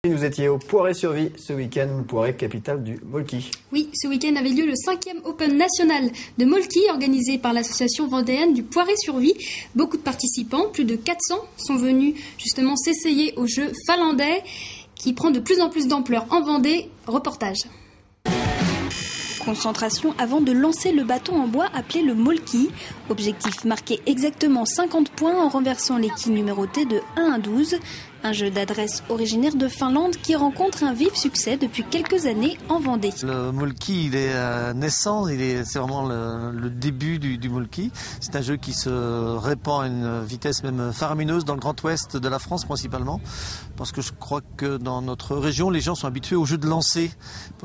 Vous étiez au Poiré-sur-Vie ce week-end, Poiré, capitale du Molki. Oui, ce week-end avait lieu le 5e Open national de Molki, organisé par l'association vendéenne du Poiré-sur-Vie. Beaucoup de participants, plus de 400, sont venus justement s'essayer au jeu finlandais qui prend de plus en plus d'ampleur en Vendée. Reportage. Concentration avant de lancer le bâton en bois appelé le Molki. Objectif, marquer exactement 50 points en renversant les quilles numérotées de 1 à 12. Un jeu d'adresse originaire de Finlande qui rencontre un vif succès depuis quelques années en Vendée. Le Molki, il est naissant, c'est vraiment le début du Molki. C'est un jeu qui se répand à une vitesse même faramineuse dans le Grand Ouest de la France principalement. Parce que je crois que dans notre région, les gens sont habitués aux jeux de lancer,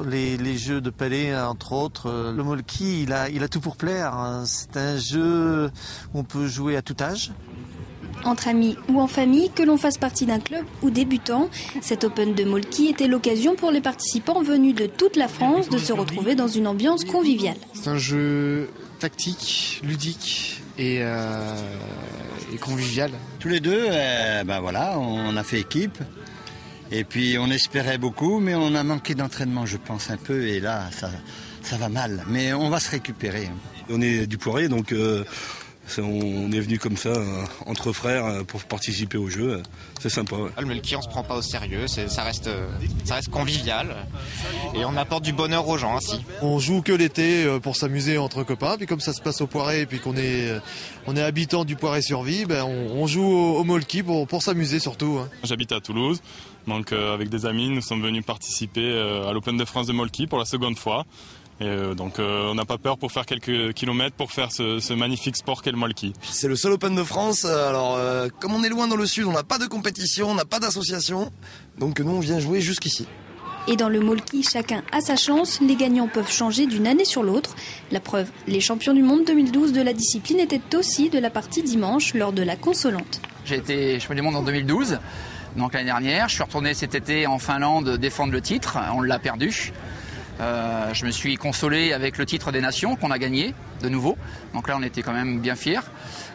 les jeux de palais entre autres. Le Molki, il a tout pour plaire. C'est un jeu où on peut jouer à tout âge. Entre amis ou en famille, que l'on fasse partie d'un club ou débutant, cet Open de Molki était l'occasion pour les participants venus de toute la France de se retrouver dans une ambiance conviviale. C'est un jeu tactique, ludique et convivial. Tous les deux, voilà, on a fait équipe. Et puis on espérait beaucoup, mais on a manqué d'entraînement, je pense, un peu. Et là, ça va mal. Mais on va se récupérer. On est du Poiré, donc on est venu comme ça, entre frères, pour participer au jeu. C'est sympa. Ouais. Le Molki, on se prend pas au sérieux, ça reste convivial. Et on apporte du bonheur aux gens ainsi. On joue que l'été pour s'amuser entre copains. Puis comme ça se passe au Poiré et puis qu'on est habitant du Poiré-sur-Vie, on joue au Molki pour s'amuser surtout. J'habite à Toulouse. Donc avec des amis, nous sommes venus participer à l'Open de France de Molki pour la seconde fois. Et donc on n'a pas peur pour faire quelques kilomètres pour faire ce magnifique sport qu'est le Molki. C'est le seul Open de France, alors comme on est loin dans le sud, on n'a pas de compétition, on n'a pas d'association, donc nous on vient jouer jusqu'ici. Et dans le Molki, chacun a sa chance, les gagnants peuvent changer d'une année sur l'autre. La preuve, les champions du monde 2012 de la discipline étaient aussi de la partie dimanche lors de la consolante. J'ai été champion du monde en 2012. Donc l'année dernière, je suis retourné cet été en Finlande défendre le titre, on l'a perdu. Je me suis consolé avec le titre des nations qu'on a gagné de nouveau. Donc là on était quand même bien fiers.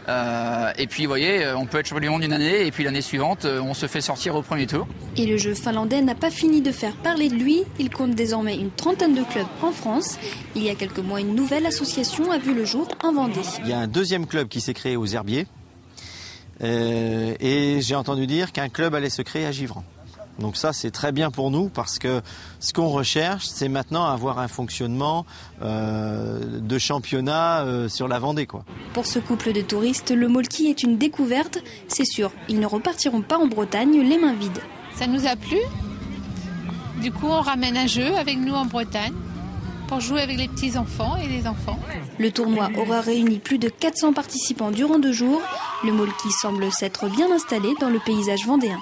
Et puis vous voyez, on peut être champion du monde une année et puis l'année suivante on se fait sortir au premier tour. Et le jeu finlandais n'a pas fini de faire parler de lui. Il compte désormais une trentaine de clubs en France. Il y a quelques mois, une nouvelle association a vu le jour en Vendée. Il y a un deuxième club qui s'est créé aux Herbiers. Et j'ai entendu dire qu'un club allait se créer à Givran. Donc ça, c'est très bien pour nous parce que ce qu'on recherche, c'est maintenant avoir un fonctionnement de championnat sur la Vendée, quoi. Pour ce couple de touristes, le Molki est une découverte. C'est sûr, ils ne repartiront pas en Bretagne les mains vides. Ça nous a plu. Du coup, on ramène un jeu avec nous en Bretagne pour jouer avec les petits-enfants et les enfants. Le tournoi aura réuni plus de 400 participants durant 2 jours. Le Molki semble s'être bien installé dans le paysage vendéen.